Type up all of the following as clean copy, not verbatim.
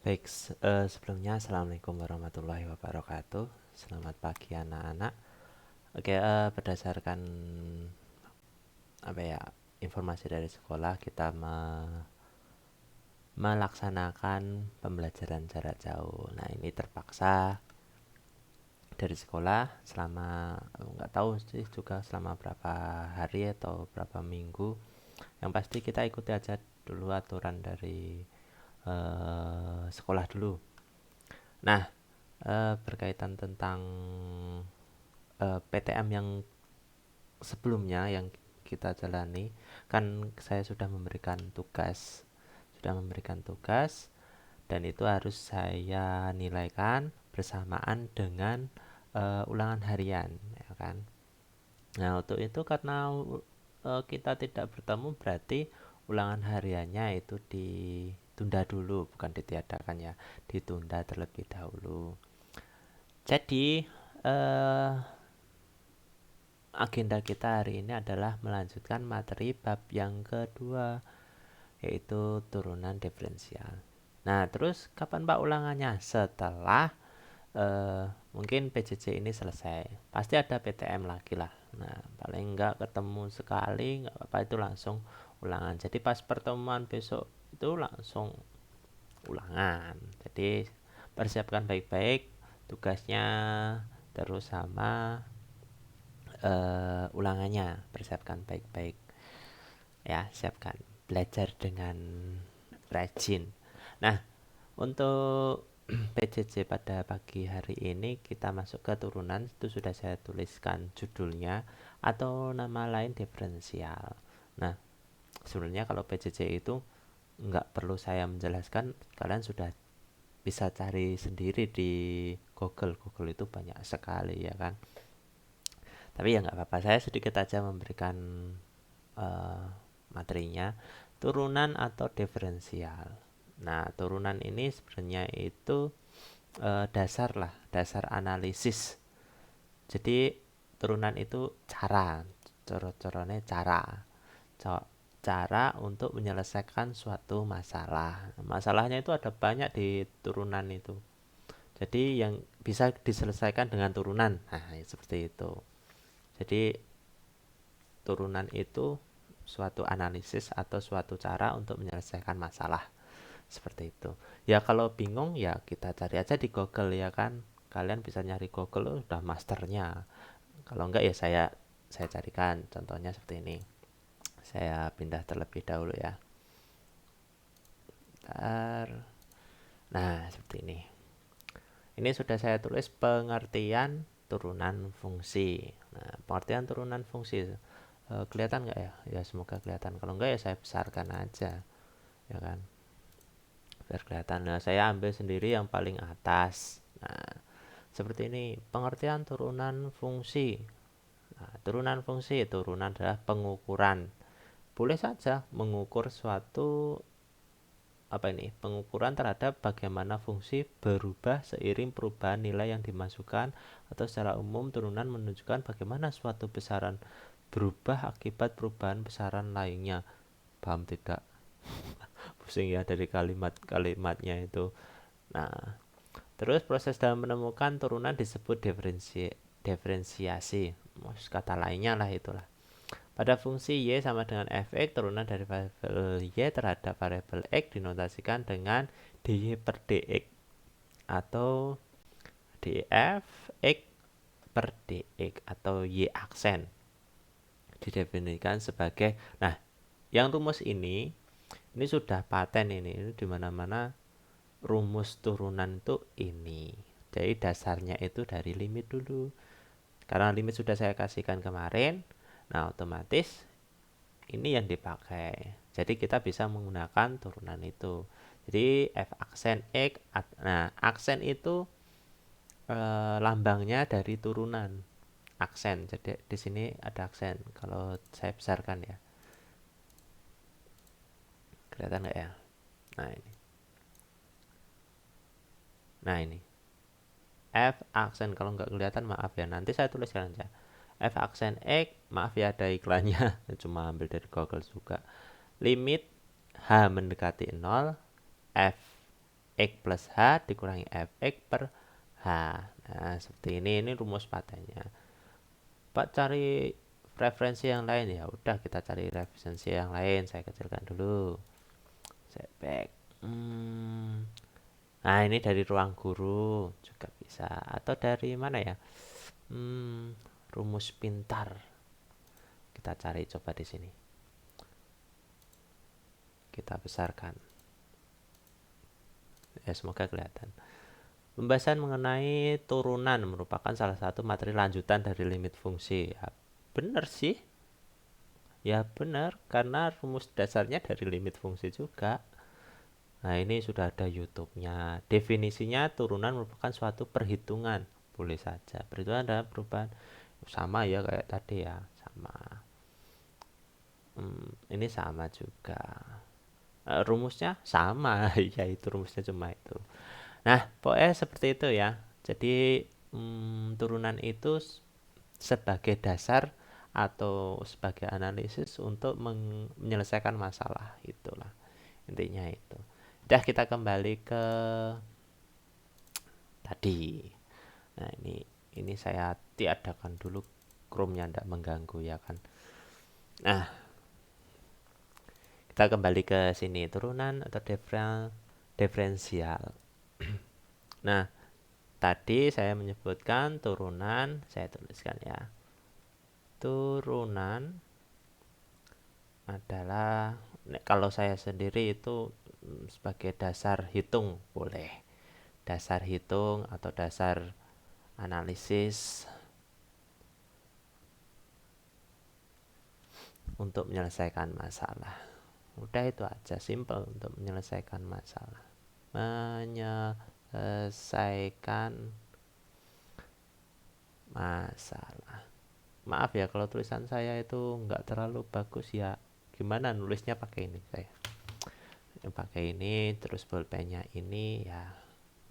Baik, sebelumnya Assalamualaikum warahmatullahi wabarakatuh. Selamat pagi anak-anak. Oke, berdasarkan apa ya informasi dari sekolah, kita melaksanakan pembelajaran jarak jauh. Nah, ini terpaksa dari sekolah selama nggak tahu sih juga selama berapa hari atau berapa minggu. Yang pasti kita ikuti aja dulu aturan dari sekolah dulu. Nah, berkaitan tentang PTM yang sebelumnya yang kita jalani, kan saya sudah memberikan tugas dan itu harus saya nilaikan bersamaan dengan ulangan harian, ya kan. Nah, untuk itu karena kita tidak bertemu, berarti ulangan hariannya itu ditunda dulu, bukan ditiadakan ya, ditunda terlebih dahulu. Jadi agenda kita hari ini adalah melanjutkan materi bab yang kedua, yaitu turunan diferensial. Nah, terus kapan Pak ulangannya? Setelah mungkin PJJ ini selesai. Pasti ada PTM lagi lah. Nah, paling enggak ketemu sekali, enggak apa-apa, itu langsung ulangan. Jadi pas pertemuan besok itu langsung ulangan. Jadi persiapkan baik-baik tugasnya, terus sama ulangannya, persiapkan baik-baik ya, siapkan, belajar dengan rajin. Nah, untuk PJJ pada pagi hari ini kita masuk ke turunan. Itu sudah saya tuliskan judulnya atau nama lain diferensial. Nah, sebenarnya kalau PJJ itu nggak perlu saya menjelaskan, kalian sudah bisa cari sendiri di Google. Google itu banyak sekali, ya kan. Tapi ya nggak apa-apa, saya sedikit aja memberikan materinya. Turunan atau diferensial. Nah, turunan ini sebenarnya itu dasar lah, dasar analisis. Jadi turunan itu cara untuk menyelesaikan suatu masalah. Masalahnya itu ada banyak di turunan itu. Jadi yang bisa diselesaikan dengan turunan, nah seperti itu. Jadi turunan itu suatu analisis atau suatu cara untuk menyelesaikan masalah, seperti itu. Ya kalau bingung ya kita cari aja di Google, ya kan. Kalian bisa nyari Google, udah masternya. Kalau enggak ya saya carikan contohnya seperti ini. Saya pindah terlebih dahulu ya. Bentar. Nah, seperti ini. Ini sudah saya tulis pengertian turunan fungsi. Nah, pengertian turunan fungsi kelihatan nggak ya? Ya semoga kelihatan. Kalau enggak ya saya besarkan aja, ya kan, biar kelihatan. Nah, saya ambil sendiri yang paling atas. Nah, seperti ini pengertian turunan fungsi. Nah, turunan adalah pengukuran. Boleh saja mengukur suatu pengukuran terhadap bagaimana fungsi berubah seiring perubahan nilai yang dimasukkan, atau secara umum turunan menunjukkan bagaimana suatu besaran berubah akibat perubahan besaran lainnya. Paham tidak? Pusing ya dari kalimat-kalimatnya itu. Nah, terus proses dalam menemukan turunan disebut diferensiasi. Kata lainnya lah itulah. Pada fungsi y sama dengan fx, turunan dari variabel y terhadap variabel x dinotasikan dengan dy per dx atau df x per dx atau y aksen. Didefinisikan sebagai, nah, yang rumus ini sudah paten, ini di mana-mana rumus turunan itu ini. Jadi dasarnya itu dari limit dulu. Karena limit sudah saya kasihkan kemarin, nah otomatis ini yang dipakai. Jadi kita bisa menggunakan turunan itu. Jadi f aksen x, nah aksen itu lambangnya dari turunan aksen. Jadi di sini ada aksen. Kalau saya besarkan ya, kelihatan nggak ya? Nah ini f aksen, kalau nggak kelihatan maaf ya, nanti saya tuliskan aja. F aksen x, maaf ya ada iklannya, cuma ambil dari Google juga. Limit h mendekati 0, f fx plus h dikurangi fx per h. Nah, seperti ini rumus patennya. Pak cari referensi yang lain, ya udah kita cari referensi yang lain. Saya kecilkan dulu. Setback. Nah, ini dari ruang guru juga bisa, atau dari mana ya? Rumus pintar. Kita cari coba di sini. Kita besarkan. Ya, semoga kelihatan. Pembahasan mengenai turunan merupakan salah satu materi lanjutan dari limit fungsi. Ya, benar sih. Ya benar, karena rumus dasarnya dari limit fungsi juga. Nah, ini sudah ada YouTube-nya. Definisinya turunan merupakan suatu perhitungan. Boleh saja. Perhitungan adalah perubahan. Sama ya kayak tadi ya. Sama. Ini sama juga. Rumusnya sama. Ya itu rumusnya cuma itu. Nah, pokoknya seperti itu ya. Jadi turunan itu sebagai dasar atau sebagai analisis untuk menyelesaikan masalah, itulah intinya itu. Udah, kita kembali ke tadi. Nah, ini saya tiadakan dulu Chrome-nya, tidak mengganggu ya kan. Nah, kita kembali ke sini, turunan atau diferensial. Nah, tadi saya menyebutkan turunan, saya tuliskan ya. Turunan adalah, kalau saya sendiri itu sebagai dasar hitung boleh. Dasar hitung atau dasar analisis untuk menyelesaikan masalah. Udah, itu aja, simple untuk menyelesaikan masalah. Menyelesaikan masalah. Maaf ya kalau tulisan saya itu nggak terlalu bagus ya. Gimana nulisnya pakai ini saya. Pakai ini terus bolpennya ini ya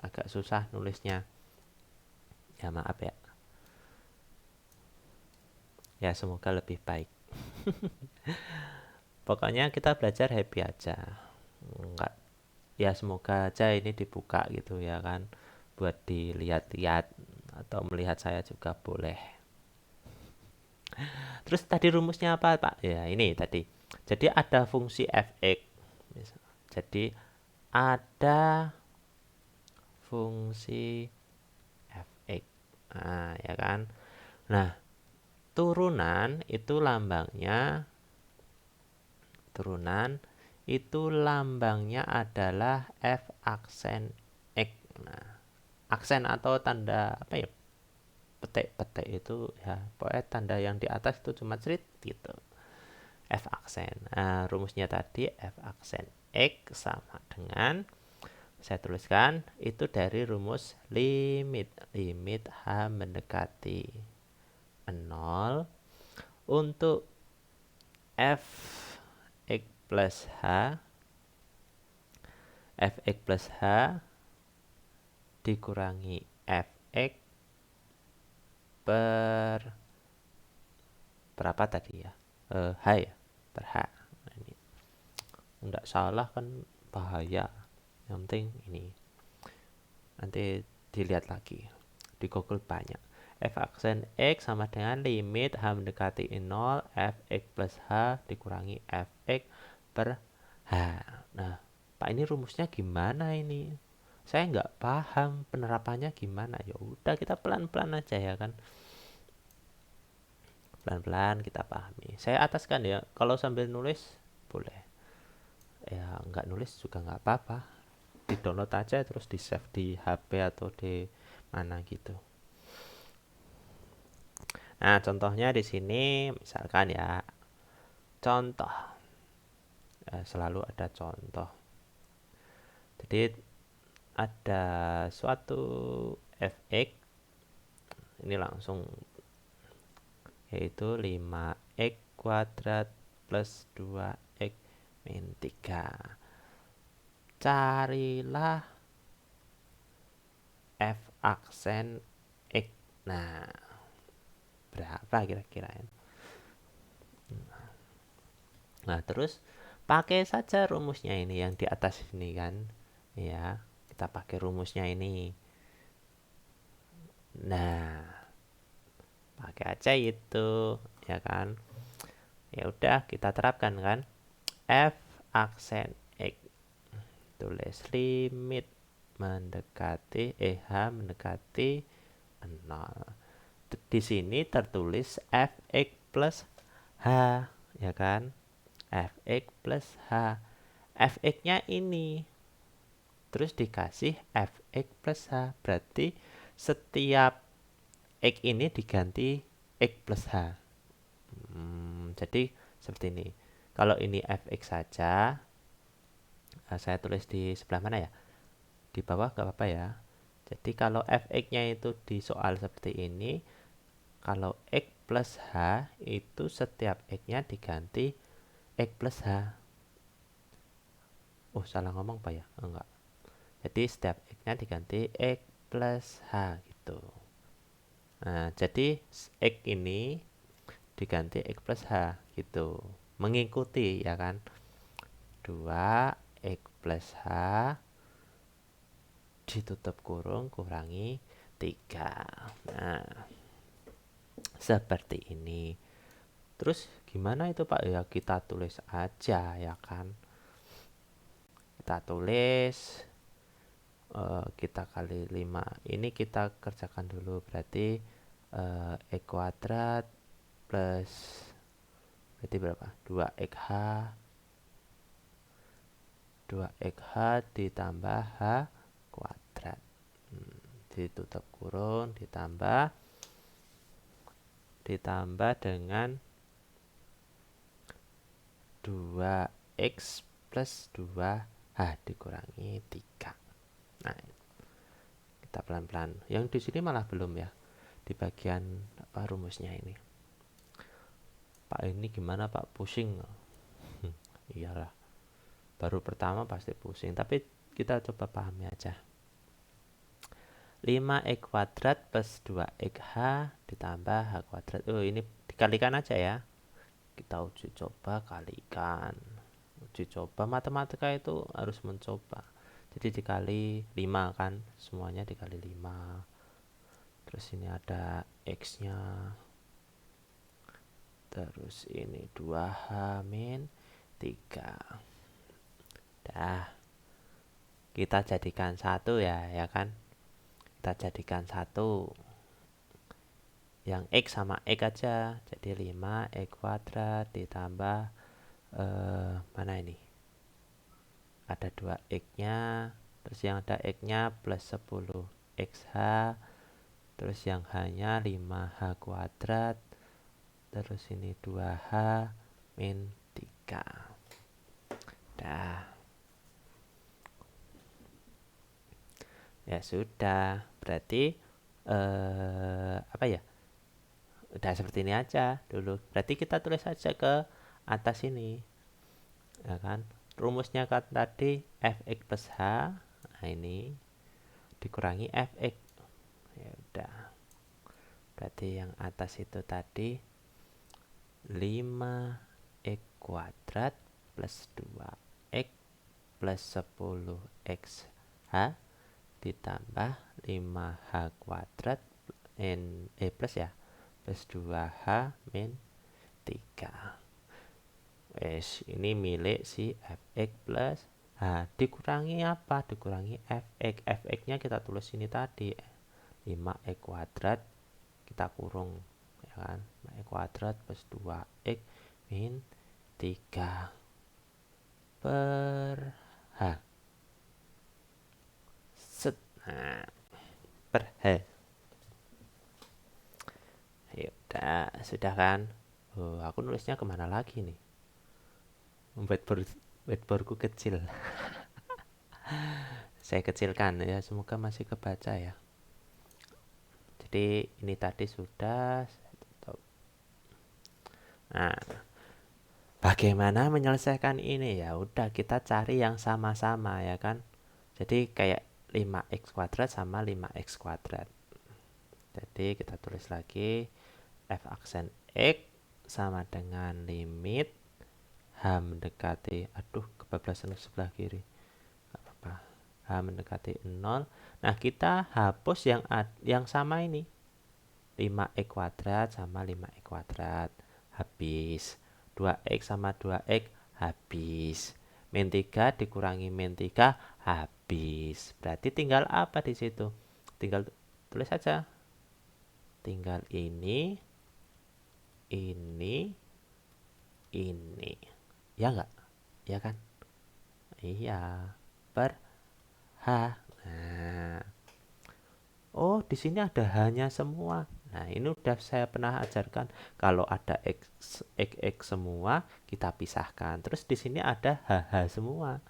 agak susah nulisnya. Ya maaf ya. Ya semoga lebih baik. Pokoknya kita belajar happy aja. Enggak, ya semoga aja ini dibuka gitu ya kan, buat dilihat-lihat atau melihat saya juga boleh. Terus tadi rumusnya apa Pak? Ya ini tadi. Jadi ada fungsi fx. Jadi ada fungsi fx. Nah, ya kan. Nah, turunan itu lambangnya adalah f aksen x. Nah, aksen atau tanda apa ya? Petik-petik itu ya, pokoknya tanda yang di atas itu cuma cerit gitu. F aksen. Nah, rumusnya tadi f aksen x sama dengan, saya tuliskan itu dari rumus limit h mendekati 0 untuk f x plus h dikurangi fx per berapa tadi ya, h ya, per h. Nah, ini enggak salah kan, bahaya. Yang penting ini nanti dilihat lagi di Google banyak. F aksen x sama dengan limit h mendekati 0 fx plus h dikurangi fx per h. Nah, Pak, ini rumusnya gimana ini? Saya nggak paham penerapannya gimana. Ya udah, kita pelan-pelan aja ya kan. Pelan-pelan kita pahami. Saya ataskan ya, kalau sambil nulis boleh. Ya nggak nulis juga nggak apa-apa. Di download aja terus di save di HP atau di mana gitu. Nah, contohnya di sini misalkan ya. Contoh. Selalu ada contoh. Jadi ada suatu fx ini langsung, yaitu 5x kuadrat plus 2x min 3. Carilah f aksen x. Nah, berapa kira-kira? Nah, terus pakai saja rumusnya ini yang di atas ini kan. Ya, kita pakai rumusnya ini. Nah, pakai aja itu, ya kan? Ya udah, kita terapkan kan. F aksen X, tulis limit mendekati H mendekati 0. Di sini tertulis fx plus h, ya kan? Fx plus h, fx-nya ini, terus dikasih fx plus h, berarti setiap x ini diganti x plus h. Jadi seperti ini. Kalau ini fx saja, saya tulis di sebelah mana ya? Di bawah gak apa-apa ya. Jadi kalau fx-nya itu di soal seperti ini, kalau x plus h itu setiap x-nya diganti x plus h. Oh, salah ngomong Pak ya? Enggak. Jadi setiap x-nya diganti x plus h gitu. Nah, jadi x ini diganti x plus h gitu. Mengikuti, ya kan? 2x plus h ditutup kurung kurangi 3. Nah, seperti ini. Terus gimana itu Pak? Ya kita tulis aja, ya kan? Kita tulis, kita kali 5. Ini kita kerjakan dulu, berarti x kuadrat plus, berarti berapa? 2x ditambah h kuadrat, ditutup kurung ditambah dengan 2x plus 2h dikurangi 3. Nah, kita pelan-pelan. Yang di sini malah belum ya, di bagian rumusnya ini. Pak, ini gimana Pak? Pusing? Iyalah, baru pertama pasti pusing, tapi kita coba pahami aja. 5x kuadrat plus 2xh ditambah h kuadrat. Oh, ini dikalikan aja ya. Kita uji coba kalikan. Uji coba matematika itu harus mencoba. Jadi dikali 5 kan, semuanya dikali 5. Terus ini ada x-nya. Terus ini 2h min 3. Dah. Kita jadikan 1 ya kan? Kita jadikan 1. Yang x sama x aja, jadi 5x kuadrat ditambah mana ini, ada 2x nya, terus yang ada x nya plus 10xh, terus yang h nya 5h kuadrat, terus ini 2h min 3. Dah. Ya sudah, berarti apa ya, udah seperti ini aja dulu. Berarti kita tulis saja ke atas ini, ya kan? Rumusnya kan tadi fx plus h, nah ini dikurangi fx. Ya udah, berarti yang atas itu tadi 5x kuadrat plus 2x plus 10xh ditambah 5h kuadrat plus ya, plus 2h min 3. Ini milik si fx plus h, dikurangi apa? Dikurangi fx. Fx nya kita tulis ini tadi 5x kuadrat, kita kurung, ya kan? 5x kuadrat plus 2x min 3 per h. Nah, per h. Yaudah, sudah kan? Oh, aku nulisnya kemana lagi nih? Whiteboardku kecil. Saya kecilkan ya, semoga masih kebaca ya. Jadi ini tadi sudah saya tutup. Nah, bagaimana menyelesaikan ini? Ya udah, kita cari yang sama-sama, ya kan? Jadi kayak 5x kuadrat sama 5x kuadrat. Jadi kita tulis lagi f aksen x sama dengan limit h mendekati, aduh kebablasan sebelah kiri, gak apa-apa, h H mendekati 0. Nah, kita hapus yang sama ini. 5x kuadrat sama 5x kuadrat. Habis. 2x sama 2x habis. Min 3 dikurangi min 3 habis. Berarti tinggal apa di situ? Tinggal tulis saja. Tinggal ini. Ya enggak? Ya kan? Iya. Per H. Nah. Oh, di sini ada H-nya semua. Nah, ini udah saya pernah ajarkan. Kalau ada X semua, kita pisahkan. Terus di sini ada HH semua.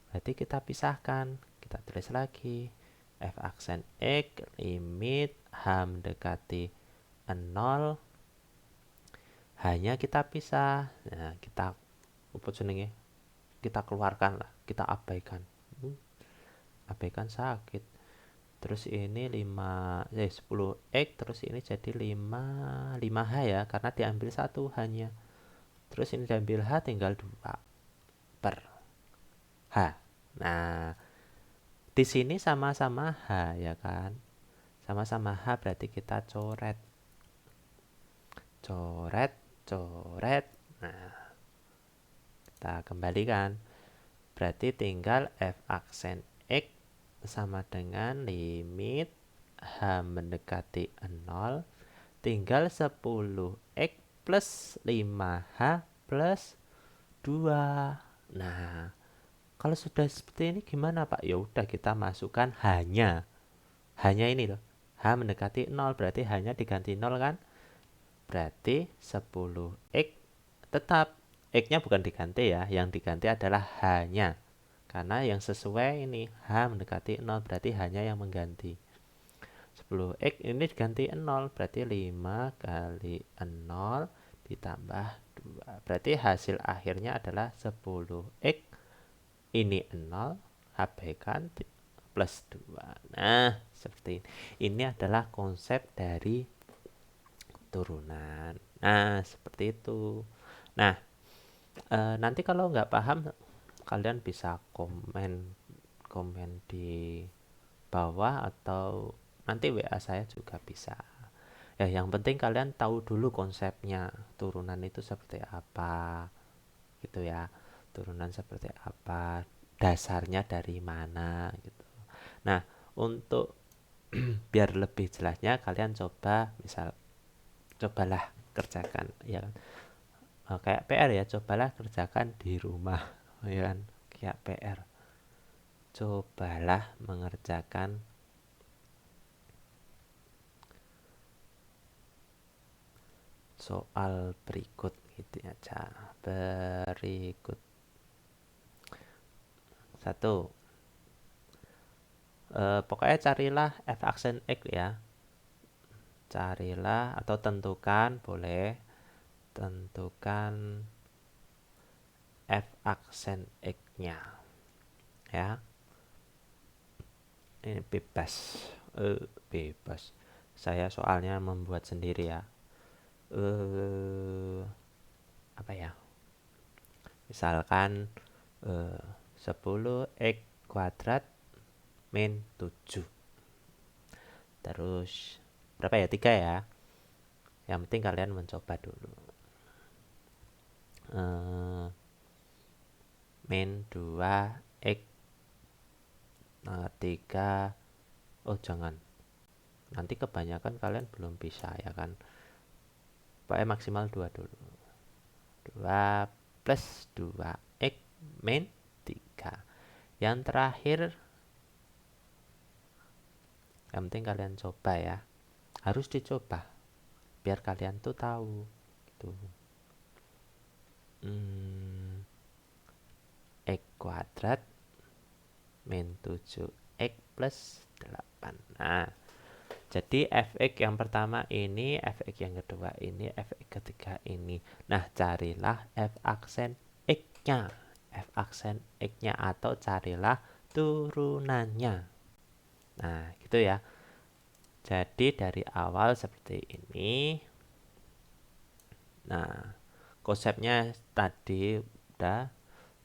Berarti kita pisahkan. Kita tulis lagi. F aksen X, limit H mendekati 0. H-nya kita pisah. Nah, kita kita keluarkan lah. Kita abaikan. Abaikan sakit. Terus ini 10x, terus ini jadi 5H ya, karena diambil 1 hanya. Terus ini diambil H, tinggal 2 per H. Nah, di sini sama-sama H ya kan. Sama-sama H berarti kita coret. Nah, kita kembalikan. Berarti tinggal F aksen X sama dengan limit H mendekati 0, tinggal 10x plus 5H plus 2. Nah, kalau sudah seperti ini gimana Pak? Ya udah, kita masukkan hanya ini loh. H mendekati 0 berarti hanya diganti 0 kan? Berarti 10x, tetap x-nya bukan diganti ya, yang diganti adalah H-nya. Karena yang sesuai ini H mendekati 0 berarti hanya yang mengganti. 10x ini diganti 0 berarti 5 kali 0 ditambah 2. Berarti hasil akhirnya adalah 10x ini 0 abaikan plus 2. Nah, seperti ini. Ini adalah konsep dari turunan. Nah, seperti itu. Nah, nanti kalau nggak paham, kalian bisa komen di bawah atau nanti WA saya juga bisa. Ya, yang penting kalian tahu dulu konsepnya turunan itu seperti apa, gitu ya. Turunan seperti apa, dasarnya dari mana, gitu. Nah, untuk biar lebih jelasnya kalian cobalah kerjakan, ya kan. Kayak PR ya, cobalah kerjakan di rumah, ya kan. Kayak PR, cobalah mengerjakan soal berikut gitu aja. Berikut 1. Pokoknya carilah F aksen X ya. Carilah atau tentukan, boleh tentukan F aksen X-nya ya. Ini bebas. Bebas. Saya soalnya membuat sendiri ya. Apa ya? Misalkan 10x kuadrat min 7. Terus berapa ya? 3 ya. Yang penting kalian mencoba dulu. Min 2x 3. Oh jangan, nanti kebanyakan kalian belum bisa ya kan. Pokoknya maksimal 2 dulu. 2 plus 2x min 3. Yang terakhir, yang penting kalian coba ya. Harus dicoba biar kalian tuh tahu gitu. X kuadrat min 7x plus 8. Nah, jadi fx yang pertama ini, fx yang kedua ini, fx ketiga ini. Nah, carilah f aksen x-nya. F aksen x-nya atau carilah turunannya. Nah, gitu ya. Jadi dari awal seperti ini. Nah, konsepnya tadi udah.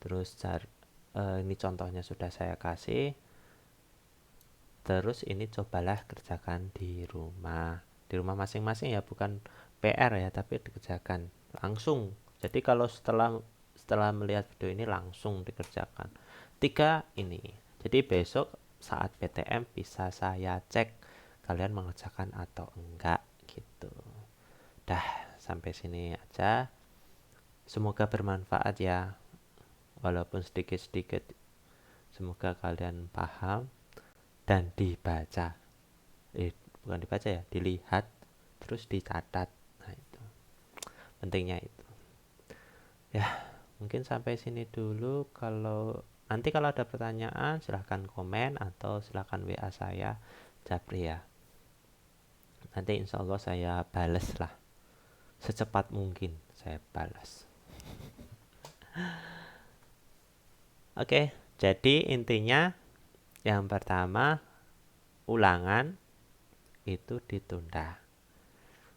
Terus ini contohnya sudah saya kasih. Terus ini cobalah kerjakan di rumah masing-masing ya, bukan PR ya, tapi dikerjakan langsung. Jadi kalau setelah setelah melihat video ini langsung dikerjakan 3 ini. Jadi besok saat PTM bisa saya cek kalian mengerjakan atau enggak gitu. Dah, sampai sini aja. Semoga bermanfaat ya, walaupun sedikit-sedikit. Semoga kalian paham dan dibaca. Bukan dibaca ya, dilihat terus dicatat. Nah, itu pentingnya itu. Ya, mungkin sampai sini dulu. Kalau ada pertanyaan silahkan komen atau silahkan WA saya, Japri ya. Nanti insya Allah saya balas lah, secepat mungkin saya balas. Oke, jadi intinya yang pertama, ulangan itu ditunda.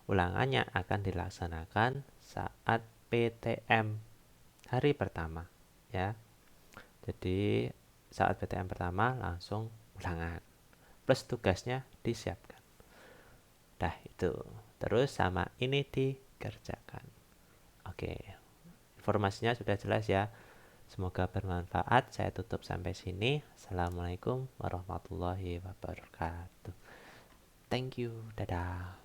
Ulangannya akan dilaksanakan saat PTM hari pertama ya. Jadi saat PTM pertama langsung ulangan plus tugasnya disiapkan. Dah itu. Terus sama ini dikerjakan. Oke. Informasinya sudah jelas ya. Semoga bermanfaat. Saya tutup sampai sini. Assalamualaikum warahmatullahi wabarakatuh. Thank you. Dadah.